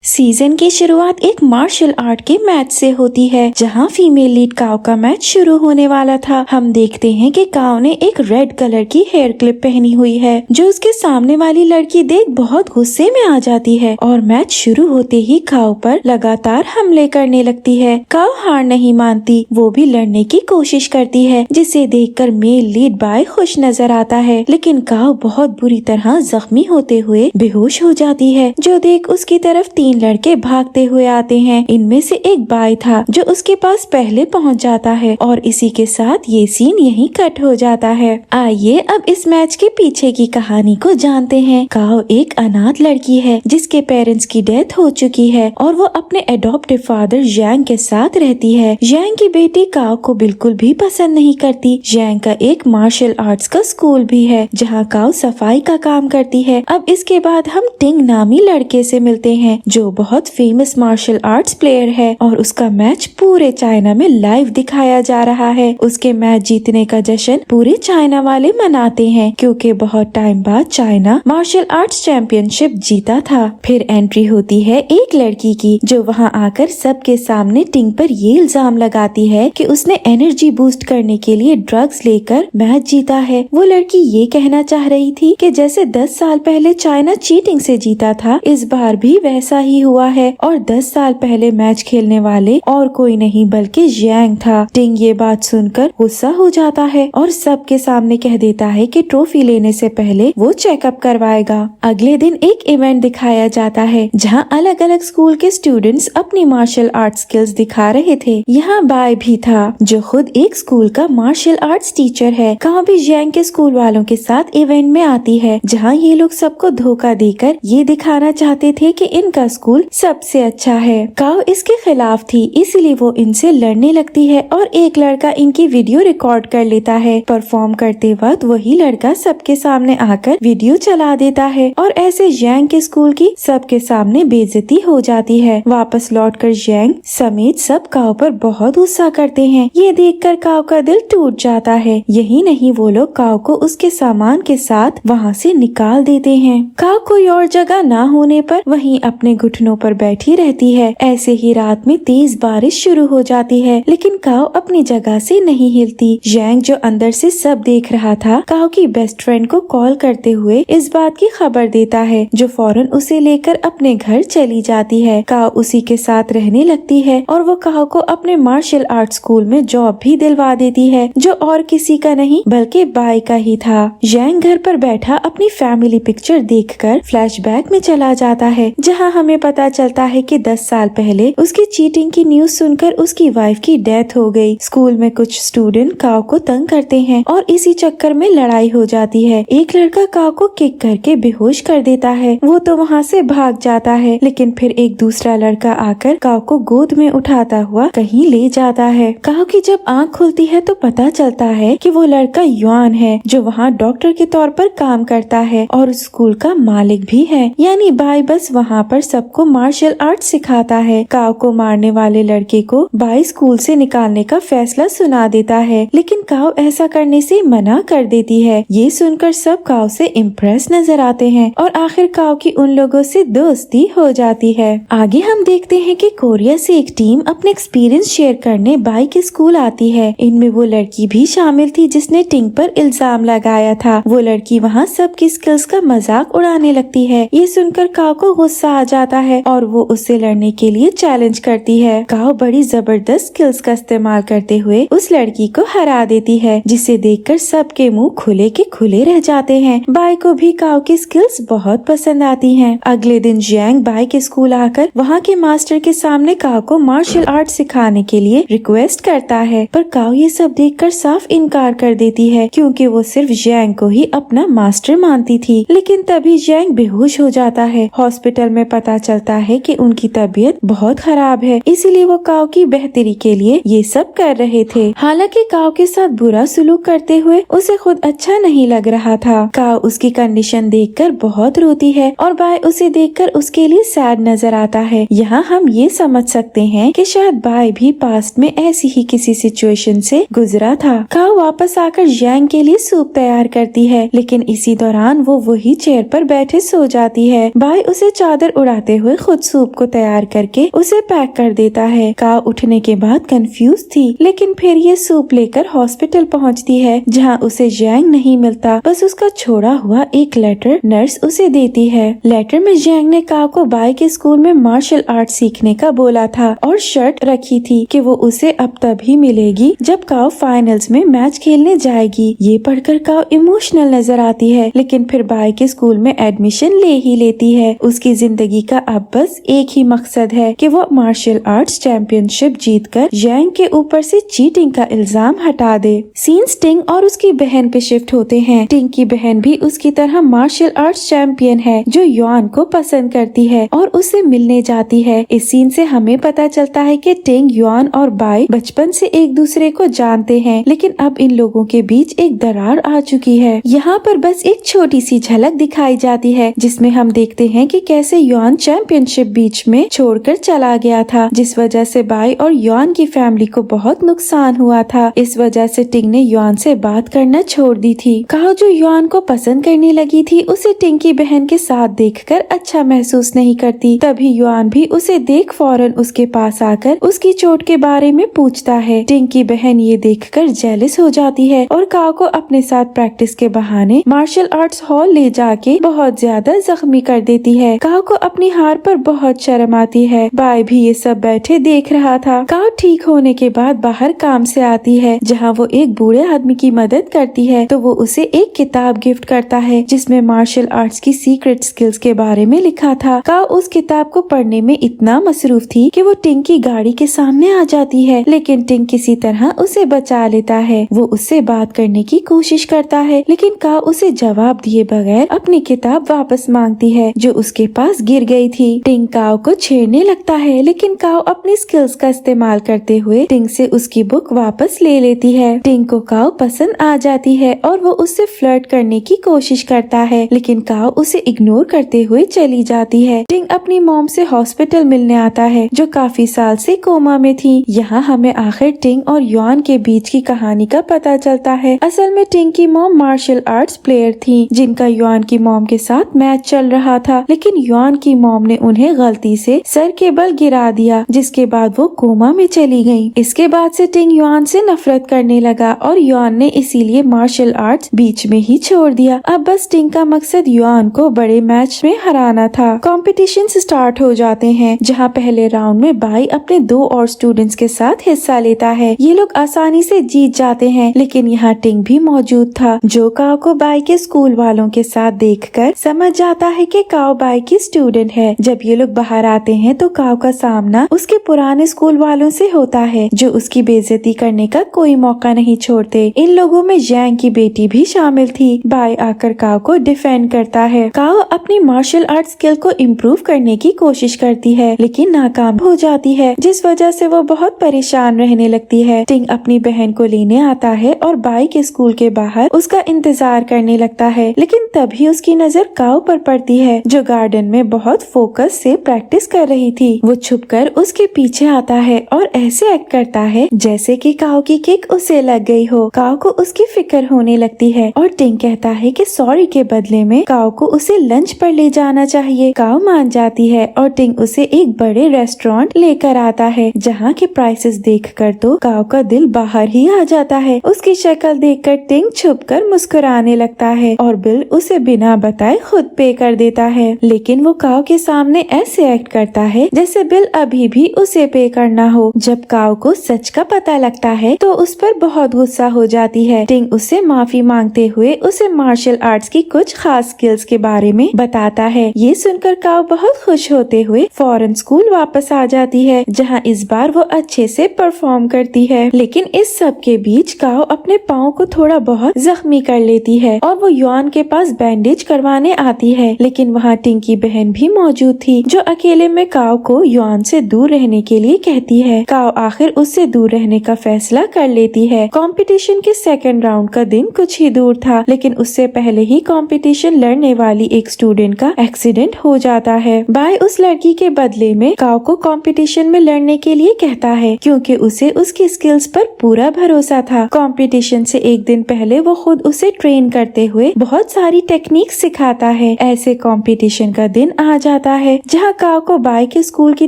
Season की शुरुआत एक मार्शल आर्ट के मैच से होती है, जहां फीमेल लीड काओ का मैच शुरू होने वाला था। हम देखते हैं कि काओ ने एक रेड कलर की हेयर क्लिप पहनी हुई है, जो उसके सामने वाली लड़की देख बहुत गुस्से में आ जाती है और मैच शुरू होते ही काओ पर लगातार हमले करने लगती है। काओ हार नहीं मानती, वो भी लड़ने की कोशिश करती है, जिसे देखकर मेल लीड बाय खुश नजर आता है। लेकिन काओ बहुत बुरी तरह जख्मी होते हुए बेहोश हो जाती है, जो देख उसकी तरफ 3 लड़के भागते हुए आते हैं। इनमें से एक बाय था जो उसके पास पहले पहुंच जाता है और इसी के साथ ये सीन यहीं कट हो जाता है। आइए अब इस मैच के पीछे की कहानी को जानते हैं। काओ एक अनाथ लड़की है जिसके पेरेंट्स की डेथ हो चुकी है और वो अपने एडॉप्टिव फादर जैंग के साथ रहती है। जैंग की बेटी काओ को बिल्कुल भी पसंद नहीं करती। जैंग का एक मार्शल आर्ट्स का स्कूल भी है जहाँ काओ सफाई का काम करती है। अब इसके बाद हम टिंग नामी लड़के से मिलते हैं जो बहुत फेमस मार्शल आर्ट्स प्लेयर है और उसका मैच पूरे चाइना में लाइव दिखाया जा रहा है। उसके मैच जीतने का जश्न पूरे चाइना वाले मनाते हैं क्योंकि बहुत टाइम बाद चाइना मार्शल आर्ट्स चैंपियनशिप जीता था। फिर एंट्री होती है एक लड़की की जो वहां आकर सबके सामने टिंग पर ये इल्जाम लगाती है कि उसने एनर्जी बूस्ट करने के लिए ड्रग्स लेकर मैच जीता है। वो लड़की ये कहना चाह रही थी कि जैसे 10 साल पहले चाइना चीटिंग से जीता था, इस बार भी वैसा ही हुआ है और 10 साल पहले मैच खेलने वाले और कोई नहीं बल्कि जैंग था। टिंग ये बात सुनकर गुस्सा हो जाता है और सबके सामने कह देता है कि ट्रॉफी लेने से पहले वो चेकअप करवाएगा। अगले दिन एक इवेंट दिखाया जाता है जहां अलग अलग स्कूल के स्टूडेंट्स अपनी मार्शल आर्ट स्किल्स दिखा रहे थे। यहाँ बाय भी था जो खुद एक स्कूल का मार्शल आर्ट्स टीचर है। काओ भी जैंग के स्कूल वालों के साथ इवेंट में आती है जहाँ ये लोग सबको धोखा देकर ये दिखाना चाहते थे कि इनका स्कूल सबसे अच्छा है। काओ इसके खिलाफ थी, इसलिए वो इनसे लड़ने लगती है और एक लड़का इनकी वीडियो रिकॉर्ड कर लेता है। परफॉर्म करते वक्त वही लड़का सबके सामने आकर वीडियो चला देता है और ऐसे जैंग के स्कूल की सबके सामने बेइज्जती हो जाती है। वापस लौटकर जैंग समेत सब काओ पर बहुत गुस्सा करते हैं। ये देखकर काओ का दिल टूट जाता है। यही नहीं, वो लोग काओ को उसके सामान के साथ वहाँ से निकाल देते हैं। काओ कोई और जगह ना होने पर वहीं अपने घुटनों पर बैठी रहती है। ऐसे ही रात में तेज बारिश शुरू हो जाती है, लेकिन काओ अपनी जगह से नहीं हिलती। जैंग जो अंदर से सब देख रहा था, काओ की बेस्ट फ्रेंड को कॉल करते हुए इस बात की खबर देता है, जो फौरन उसे लेकर अपने घर चली जाती है। काओ उसी के साथ रहने लगती है और वो काओ को अपने मार्शल आर्ट स्कूल में जॉब भी दिलवा देती है, जो और किसी का नहीं बल्कि बाय का ही था। जैंग घर पर बैठा अपनी फैमिली पिक्चर देखकर फ्लैशबैक में चला जाता है, जहाँ हमें पता चलता है कि 10 साल पहले उसकी चीटिंग की न्यूज सुनकर उसकी वाइफ की डेथ हो गई। स्कूल में कुछ स्टूडेंट काओ को तंग करते हैं और इसी चक्कर में लड़ाई हो जाती है। एक लड़का काओ को किक करके बेहोश कर देता है। वो तो वहाँ से भाग जाता है, लेकिन फिर एक दूसरा लड़का आकर काओ को गोद में उठाता हुआ कहीं ले जाता है। काओ की जब आँख खुलती है तो पता चलता है कि वो लड़का युआन है, जो वहाँ डॉक्टर के तौर पर काम करता है और स्कूल का मालिक भी है। यानी बाय बस वहाँ पर सबको मार्शल आर्ट सिखाता है। काओ को मारने वाले लड़के को बाय स्कूल से निकालने का फैसला सुना देता है, लेकिन काओ ऐसा करने से मना कर देती है। ये सुनकर सब काओ से इम्प्रेस नजर आते हैं और आखिर काओ की उन लोगों से दोस्ती हो जाती है। आगे हम देखते हैं कि कोरिया से एक टीम अपने एक्सपीरियंस शेयर करने बाय के स्कूल आती है। इनमें वो लड़की भी शामिल थी जिसने टिंग पर इल्जाम लगाया था। वो लड़की वहाँ सबकी स्किल्स का मजाक उड़ाने लगती है। ये सुनकर काओ को गुस्सा आ जाता है और वो उससे लड़ने के लिए चैलेंज करती है। काओ बड़ी जबरदस्त स्किल्स का इस्तेमाल करते हुए उस लड़की को हरा देती है, जिसे देखकर सबके मुंह खुले के खुले रह जाते हैं। बाय को भी काओ की स्किल्स बहुत पसंद आती हैं। अगले दिन जैंग बाय के स्कूल आकर वहाँ के मास्टर के सामने काओ को मार्शल आर्ट सिखाने के लिए रिक्वेस्ट करता है, पर काओ ये सब देखकर साफ इनकार कर देती है क्योंकि वो सिर्फ जैंग को ही अपना मास्टर मानती थी। लेकिन तभी जैंग बेहोश हो जाता है। हॉस्पिटल में पता चलता है कि उनकी तबीयत बहुत खराब है, इसीलिए वो काओ की बेहतरी के लिए ये सब कर रहे थे। हालांकि काओ के साथ बुरा सुलूक करते हुए उसे खुद अच्छा नहीं लग रहा था। काओ उसकी कंडीशन देखकर बहुत रोती है और बाय उसे देखकर उसके लिए सैड नजर आता है। यहाँ हम ये समझ सकते हैं कि शायद बाय भी पास्ट में ऐसी ही किसी सिचुएशन से गुजरा था। काओ वापस आकर जैंग के लिए सूप तैयार करती है, लेकिन इसी दौरान वो वही चेयर पर बैठे सो जाती है। बाय उसे चादर उड़ाते करते हुए खुद सूप को तैयार करके उसे पैक कर देता है। काव उठने के बाद कंफ्यूज थी, लेकिन फिर ये सूप लेकर हॉस्पिटल पहुंचती है, जहां उसे जैंग नहीं मिलता, बस उसका छोड़ा हुआ एक लेटर नर्स उसे देती है। लेटर में जैंग ने काव को बाई के स्कूल में मार्शल आर्ट सीखने का बोला था और शर्त रखी थी कि वो उसे अब तभी मिलेगी जब काव फाइनल्स में मैच खेलने जाएगी। ये पढ़कर काव इमोशनल नजर आती है, लेकिन फिर बाई के स्कूल में एडमिशन ले ही लेती है। उसकी जिंदगी का अब बस एक ही मकसद है कि वो मार्शल आर्ट्स चैंपियनशिप जीतकर जैंग के ऊपर से चीटिंग का इल्जाम हटा दे। सीन्स टिंग और उसकी बहन पे शिफ्ट होते हैं। टिंग की बहन भी उसकी तरह मार्शल आर्ट्स चैंपियन है, जो युआन को पसंद करती है और उससे मिलने जाती है। इस सीन से हमें पता चलता है कि टिंग, युआन और बाई बचपन से एक दूसरे को जानते हैं, लेकिन अब इन लोगों के बीच एक दरार आ चुकी है। यहाँ पर बस एक छोटी सी झलक दिखाई जाती है, जिसमें हम देखते हैं कि कैसे युआन चैंपियनशिप बीच में छोड़कर चला गया था, जिस वजह से बाई और युआन की फैमिली को बहुत नुकसान हुआ था। इस वजह से टिंग ने युआन से बात करना छोड़ दी थी। काव जो युआन को पसंद करने लगी थी, उसे टिंग की बहन के साथ देखकर अच्छा महसूस नहीं करती। तभी युआन भी उसे देख फौरन उसके पास आकर उसकी चोट के बारे में पूछता है। टिंग की बहन ये देखकर जेलस हो जाती है और काव को अपने साथ प्रैक्टिस के बहाने मार्शल आर्ट्स हॉल ले जाके बहुत ज्यादा जख्मी कर देती है। काव को अपनी हार पर बहुत शर्म आती है। बाई भी ये सब बैठे देख रहा था। काव ठीक होने के बाद बाहर काम से आती है, जहाँ वो एक बूढ़े आदमी की मदद करती है, तो वो उसे एक किताब गिफ्ट करता है जिसमें मार्शल आर्ट्स की सीक्रेट स्किल्स के बारे में लिखा था। काव उस किताब को पढ़ने में इतना मसरूफ थी कि वो टिंग की गाड़ी के सामने आ जाती है, लेकिन टिंग किसी तरह उसे बचा लेता है। वो उससे बात करने की कोशिश करता है, लेकिन काव उसे जवाब दिए बगैर अपनी किताब वापस मांगती है, जो उसके पास गिर गई थी। टिंग काव को छेड़ने लगता है, लेकिन काव अपनी स्किल्स का इस्तेमाल करते हुए टिंग से उसकी बुक वापस ले लेती है। टिंग को काव पसंद आ जाती है और वो उससे फ्लर्ट करने की कोशिश करता है, लेकिन काव उसे इग्नोर करते हुए चली जाती है। टिंग अपनी मॉम से हॉस्पिटल मिलने आता है, जो काफी साल से कोमा में थी। यहाँ हमें आखिर टिंग और युआन के बीच की कहानी का पता चलता है। असल में टिंग की मॉम मार्शल आर्ट्स प्लेयर थी, जिनका युआन की मॉम के साथ मैच चल रहा था, लेकिन युआन की मॉम ने उन्हें गलती से सर के बल गिरा दिया, जिसके बाद वो कोमा में चली गयी। इसके बाद से टिंग युआन से नफरत करने लगा और युआन ने इसीलिए मार्शल आर्ट्स बीच में ही छोड़ दिया। अब बस टिंग का मकसद युआन को बड़े मैच में हराना था। कॉम्पिटिशन स्टार्ट हो जाते हैं, जहाँ पहले राउंड में बाई अपने 2 और स्टूडेंट्स के साथ हिस्सा लेता है। ये लोग आसानी से जीत जाते हैं, लेकिन यहाँ टिंग भी मौजूद था, जो काव को बाई के स्कूल वालों के साथ देखकर समझ जाता है कि काव बाई की स्टूडेंट है। जब ये लोग बाहर आते हैं तो काव का सामना उसके पुराने स्कूल वालों से होता है, जो उसकी बेइज्जती करने का कोई मौका नहीं छोड़ते। इन लोगों में जैंग की बेटी भी शामिल थी। बाई आकर काव को डिफेंड करता है। काव अपनी मार्शल आर्ट स्किल को इम्प्रूव करने की कोशिश करती है, लेकिन नाकाम हो जाती है, जिस वजह से वो बहुत परेशान रहने लगती है। टिंग अपनी बहन को लेने आता है और बाई के स्कूल के बाहर उसका इंतजार करने लगता है, लेकिन तभी उसकी नजर काव पर पड़ती है, जो गार्डन में बहुत फोकस से प्रैक्टिस कर रही थी। वो छुपकर उसके पीछे आता है और ऐसे एक्ट करता है जैसे कि काव की किक उसे लग गई हो। काव को उसकी फिक्र होने लगती है और टिंग कहता है कि सॉरी के बदले में काव को उसे लंच पर ले जाना चाहिए। काव मान जाती है और टिंग उसे एक बड़े रेस्टोरेंट लेकर आता है, जहाँ के प्राइसेस देखकर तो काव का दिल बाहर ही आ जाता है। उसकी शक्ल देखकर टिंग छुपकर मुस्कुराने लगता है और बिल उसे बिना बताए खुद पे कर देता है, लेकिन वो काव के सामने ऐसे एक्ट करता है जैसे बिल अभी भी उसे पे करना हो। जब काव को सच का पता लगता है तो उस पर बहुत गुस्सा हो जाती है। टिंग उससे माफी मांगते हुए उसे मार्शल आर्ट्स की कुछ खास स्किल्स के बारे में बताता है। ये सुनकर काव बहुत खुश होते हुए फौरन स्कूल वापस आ जाती है, जहाँ इस बार वो अच्छे से परफॉर्म करती है। लेकिन इस सब के बीच काव अपने पाँव को थोड़ा बहुत जख्मी कर लेती है और वो युआन के पास बैंडेज करवाने आती है, लेकिन वहाँ टिंग की बहन भी मौजूद थी, जो अकेले में काव को युआन से दूर रहने के लिए कहती है। काव आखिर उससे दूर रहने का फैसला कर लेती है। कंपटीशन के सेकंड राउंड का दिन कुछ ही दूर था, लेकिन उससे पहले ही कंपटीशन लड़ने वाली एक स्टूडेंट का एक्सीडेंट हो जाता है। बाई उस लड़की के बदले में काव को कंपटीशन में लड़ने के लिए कहता है, क्योंकि उसे उसकी स्किल्स पर पूरा भरोसा था। कंपटीशन से एक दिन पहले वो खुद उसे ट्रेन करते हुए बहुत सारी टेक्निक सिखाता है। ऐसे कंपटीशन का दिन आ जाता जाता है जहाँ काओ को बाई के स्कूल की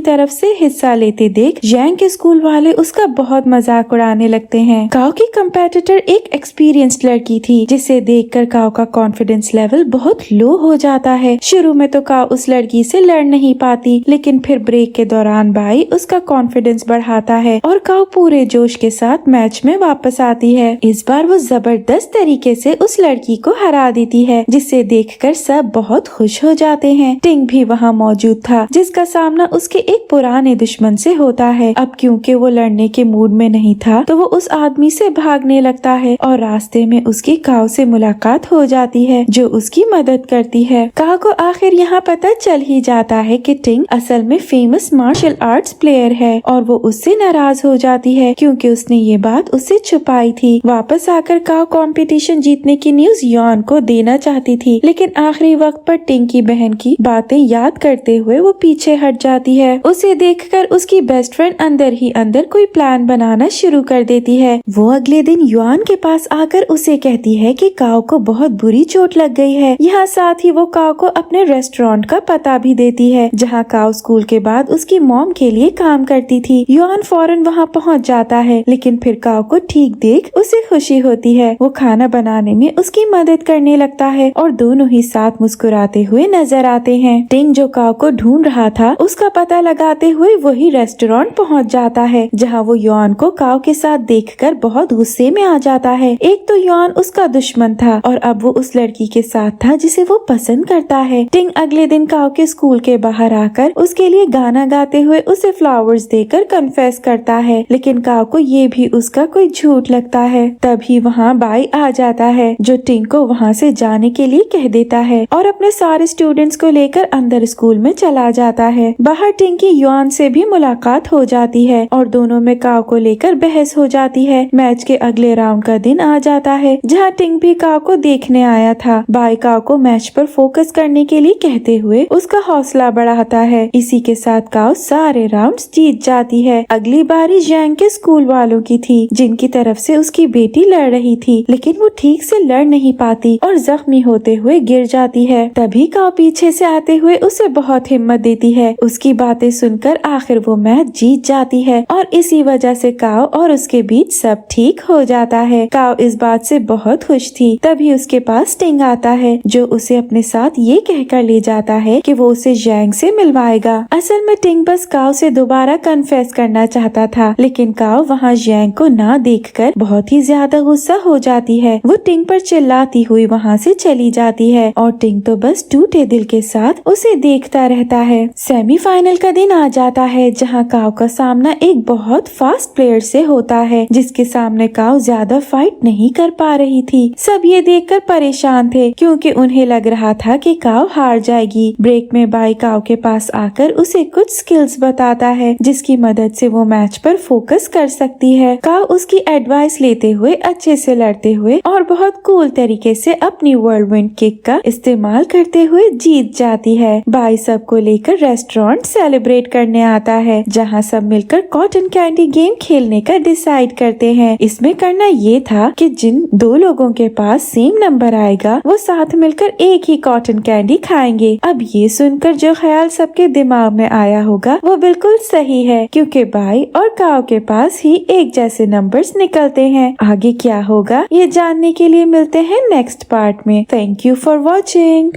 तरफ से हिस्सा लेते देख जैंग के स्कूल वाले उसका बहुत मजाक उड़ाने लगते हैं। काओ की कंपेटिटर एक एक्सपीरियंस्ड लड़की थी जिसे देखकर काओ का कॉन्फिडेंस लेवल बहुत लो हो जाता है। शुरू में तो काओ उस लड़की से लड़ नहीं पाती, लेकिन फिर ब्रेक के दौरान बाई उसका कॉन्फिडेंस बढ़ाता है और काओ पूरे जोश के साथ मैच में वापस आती है। इस बार वो जबरदस्त तरीके से उस लड़की को हरा देती है, जिसे देखकर सब बहुत खुश हो जाते हैं। टिंग भी वहाँ मौजूद था, जिसका सामना उसके एक पुराने दुश्मन से होता है। अब क्योंकि वो लड़ने के मूड में नहीं था, तो वो उस आदमी से भागने लगता है और रास्ते में उसकी काओ से मुलाकात हो जाती है, जो उसकी मदद करती है। काओ को आखिर यहाँ पता चल ही जाता है कि टिंग असल में फेमस मार्शल आर्ट्स प्लेयर है और वो उससे नाराज हो जाती है क्योंकि उसने ये बात उससे छुपाई थी। वापस आकर काओ कंपटीशन जीतने की न्यूज युआन को देना चाहती थी, लेकिन आखिरी वक्त पर टिंग की बहन की बातें याद करते हुए वो पीछे हट जाती है। उसे देखकर उसकी बेस्ट फ्रेंड अंदर ही अंदर कोई प्लान बनाना शुरू कर देती है। वो अगले दिन युआन के पास आकर उसे कहती है कि काओ को बहुत बुरी चोट लग गई है। यहाँ साथ ही वो काओ को अपने रेस्टोरेंट का पता भी देती है, जहाँ काओ स्कूल के बाद उसकी मॉम के लिए काम करती थी। युआन फौरन वहाँ पहुँच जाता है, लेकिन फिर काओ को ठीक देख उसे खुशी होती है। वो खाना बनाने में उसकी मदद करने लगता है और दोनों ही साथ मुस्कुराते हुए नजर आते हैं। टिंग जो काओ को ढूंढ रहा था, उसका पता लगाते हुए वही रेस्टोरेंट पहुँच जाता है, जहाँ वो युआन को काओ के साथ देखकर बहुत गुस्से में आ जाता है। एक तो युआन उसका दुश्मन था और अब वो उस लड़की के साथ था जिसे वो पसंद करता है। टिंग अगले दिन काओ के स्कूल के बाहर आकर उसके लिए गाना गाते हुए उसे फ्लावर्स देकर कन्फेस करता है, लेकिन काओ को ये भी उसका कोई झूठ लगता है। तभी वहाँ बाई आ जाता है, जो टिंग को वहाँ से जाने के लिए कह देता है और अपने सारे स्टूडेंट्स को लेकर अंदर स्कूल में चला जाता है। बाहर टिंग की युआन से भी मुलाकात हो जाती है और दोनों में काओ को लेकर बहस हो जाती है। मैच के अगले राउंड का दिन आ जाता है, जहाँ टिंग भी काओ को देखने आया था। बाई काओ को मैच पर फोकस करने के लिए कहते हुए उसका हौसला बढ़ाता है। इसी के साथ काओ सारे राउंड्स जीत जाती है। अगली बारी जैंग के स्कूल वालों की थी, जिनकी तरफ से उसकी बेटी लड़ रही थी, लेकिन वो ठीक से लड़ नहीं पाती और जख्मी होते हुए गिर जाती है। तभी काओ पीछे से आते हुए उसे बहुत हिम्मत देती है। उसकी बातें सुनकर आखिर वो मैच जीत जाती है और इसी वजह से काओ और उसके बीच सब ठीक हो जाता है। काओ इस बात से बहुत खुश थी। तभी उसके पास टिंग आता है, जो उसे अपने साथ ये कहकर ले जाता है कि वो उसे जैंग से मिलवाएगा। असल में टिंग बस काओ से दोबारा कन्फेस करना चाहता था, लेकिन काओ वहाँ जैंग को ना देखकर बहुत ही ज्यादा गुस्सा हो जाती है। वो टिंग पर चिल्लाती हुई वहाँ से चली जाती है और टिंग तो बस टूटे दिल के साथ उसे देखता रहता है। सेमीफाइनल का दिन आ जाता है, जहाँ काओ का सामना एक बहुत फास्ट प्लेयर से होता है, जिसके सामने काओ ज्यादा फाइट नहीं कर पा रही थी। सब ये देखकर परेशान थे, क्योंकि उन्हें लग रहा था कि काओ हार जाएगी। ब्रेक में बाई काओ के पास आकर उसे कुछ स्किल्स बताता है, जिसकी मदद से वो मैच पर फोकस कर सकती है। काओ उसकी एडवाइस लेते हुए अच्छे से लड़ते हुए और बहुत कूल तरीके से अपनी व्हर्लविंड किक का इस्तेमाल करते हुए जीत जाती है। बाई सबको लेकर रेस्टोरेंट सेलिब्रेट करने आता है, जहाँ सब मिलकर कॉटन कैंडी गेम खेलने का डिसाइड करते हैं। इसमें करना ये था कि जिन दो लोगों के पास सेम नंबर आएगा, वो साथ मिलकर एक ही कॉटन कैंडी खाएंगे। अब ये सुनकर जो ख्याल सबके दिमाग में आया होगा वो बिल्कुल सही है, क्योंकि बाई और काओ के पास ही एक जैसे नंबर्स निकलते हैं। आगे क्या होगा ये जानने के लिए मिलते हैं नेक्स्ट पार्ट में। Thank you for watching.